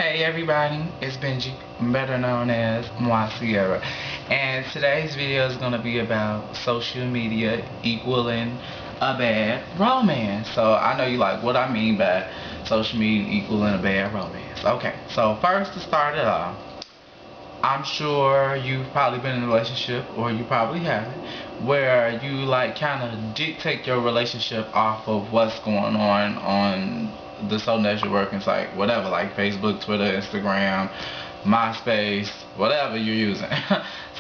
Hey everybody, it's Benji, better known as Moi Sierra, and today's video is going to be about social media equaling a bad romance. So I know you like what I mean by social media equaling a bad romance. Okay, so first to start it off, I'm sure you've probably been in a relationship, or you probably haven't, where you like kind of dictate your relationship off of what's going on the social networking site, whatever, like Facebook, Twitter, Instagram, MySpace, whatever you're using.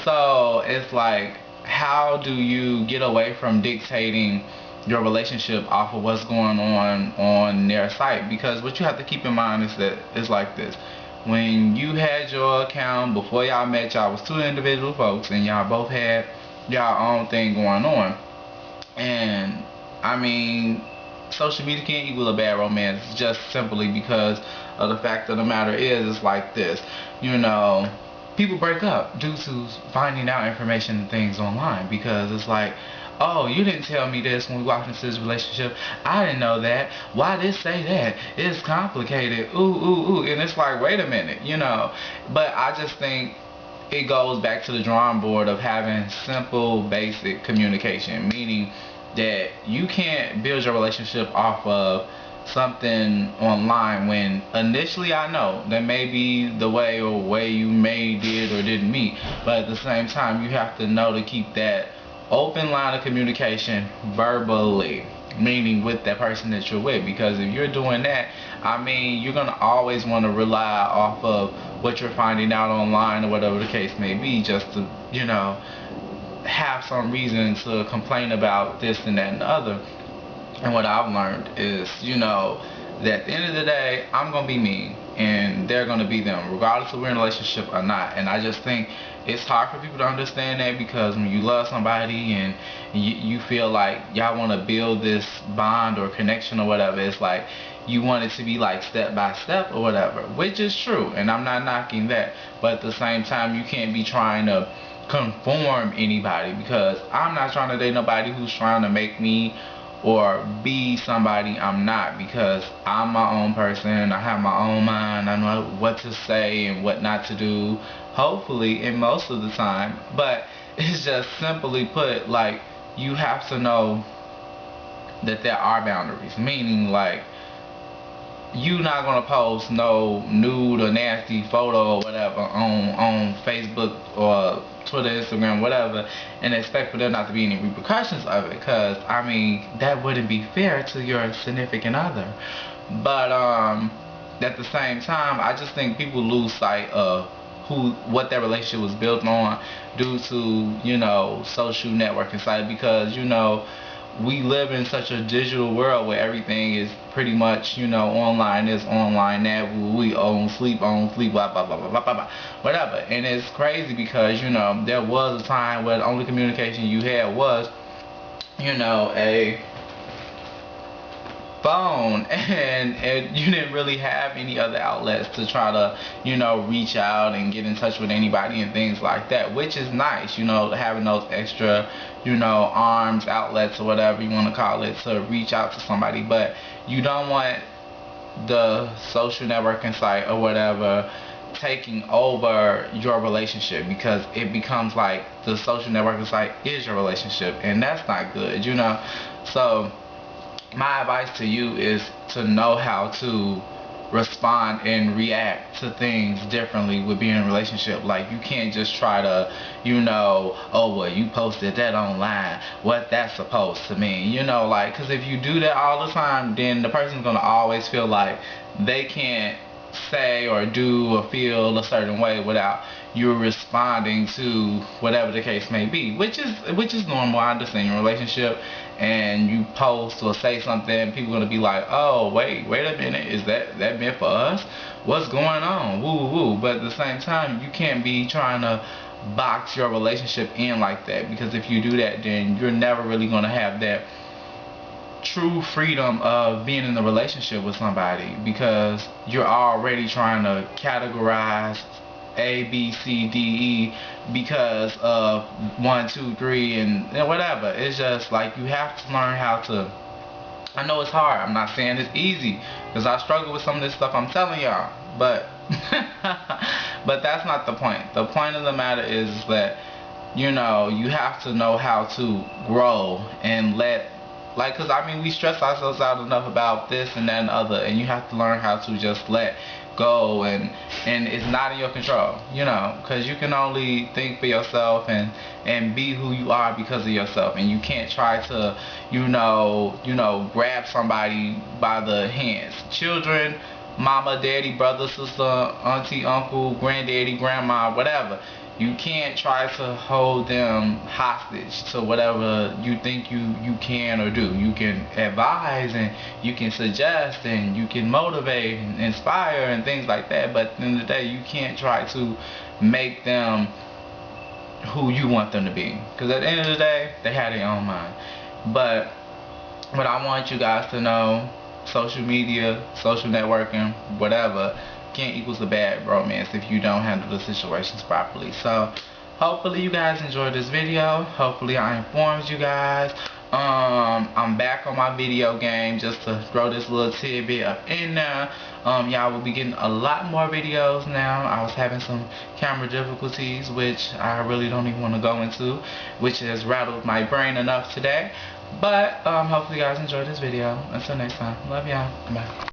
So it's like, how do you get away from dictating your relationship off of what's going on their site? Because what you have to keep in mind is that it's like this. When you had your account, before y'all met, y'all was two individual folks, and y'all both had y'all own thing going on. And I mean, social media can't equal a bad romance, just simply because of the fact of the matter is, it's like this. People break up due to finding out information and things online, because it's like, oh, you didn't tell me this when we walked into this relationship. I didn't know that. Why this say that? It's complicated. Ooh. And it's like, wait a minute, But I just think it goes back to the drawing board of having simple, basic communication, meaning that you can't build your relationship off of something online when initially, I know that may be the way you may did or didn't meet, but at the same time you have to know to keep that open line of communication verbally, meaning with that person that you're with. Because if you're doing that, I mean, you're gonna always want to rely off of what you're finding out online or whatever the case may be, just to have some reason to complain about this and that and the other. And what I've learned is, that at the end of the day, I'm going to be me and they're going to be them, regardless of we're in a relationship or not. And I just think it's hard for people to understand that, because when you love somebody and you feel like y'all want to build this bond or connection or whatever, it's like you want it to be like step by step or whatever, which is true, and I'm not knocking that. But at the same time, you can't be trying to conform anybody, because I'm not trying to date nobody who's trying to make me or be somebody I'm not, because I'm my own person. I have my own mind. I know what to say and what not to do, hopefully, and most of the time. But it's just simply put, like, you have to know that there are boundaries, meaning like, you not gonna post no nude or nasty photo or whatever on Facebook or Twitter, Instagram, whatever, and expect for there not to be any repercussions of it, because I mean, that wouldn't be fair to your significant other. But at the same time, I just think people lose sight of what their relationship was built on due to social networking site, because we live in such a digital world where everything is pretty much, online this, online that, we own, sleep, blah, blah, blah, blah, blah, blah, whatever. And it's crazy because, there was a time where the only communication you had was, a phone, and you didn't really have any other outlets to try to reach out and get in touch with anybody and things like that, which is nice, having those extra arms, outlets, or whatever you want to call it, to reach out to somebody. But you don't want the social networking site or whatever taking over your relationship, because it becomes like the social networking site is your relationship, and that's not good. So my advice to you is to know how to respond and react to things differently with being in a relationship. Like, you can't just try to, oh, well, you posted that online, what that's supposed to mean, because if you do that all the time, then the person's gonna always feel like they can't say or do or feel a certain way without you responding to whatever the case may be, which is normal. I understand your relationship, and you post or say something, people are gonna be like, oh, wait a minute, is that meant for us? What's going on? Woo. But at the same time, you can't be trying to box your relationship in like that, because if you do that, then you're never really gonna have that true freedom of being in a relationship with somebody, because you're already trying to categorize A, B, C, D, E because of 1, 2, 3 and whatever. It's just like, you have to learn how to, I know it's hard, I'm not saying it's easy, because I struggle with some of this stuff I'm telling y'all. but but that's not the point. The point of the matter is that, you know, you have to know how to grow and because I mean, we stress ourselves out enough about this and that and other, and you have to learn how to just let go, and it's not in your control, you know, because you can only think for yourself and be who you are because of yourself, and you can't try to, you know, grab somebody by the hands. Children, mama, daddy, brother, sister, auntie, uncle, granddaddy, grandma, whatever. You can't try to hold them hostage to whatever you think you can or do. You can advise and you can suggest and you can motivate and inspire and things like that, but at the end of the day, you can't try to make them who you want them to be, because at the end of the day, they have their own mind. But what I want you guys to know, social media, social networking, whatever, can't equals a bad romance if you don't handle the situations properly. So hopefully you guys enjoyed this video. Hopefully I informed you guys. I'm back on my video game, just to throw this little tidbit up in there. Y'all will be getting a lot more videos now. I was having some camera difficulties, which I really don't even want to go into, which has rattled my brain enough today. But hopefully you guys enjoyed this video. Until next time, love y'all. Bye.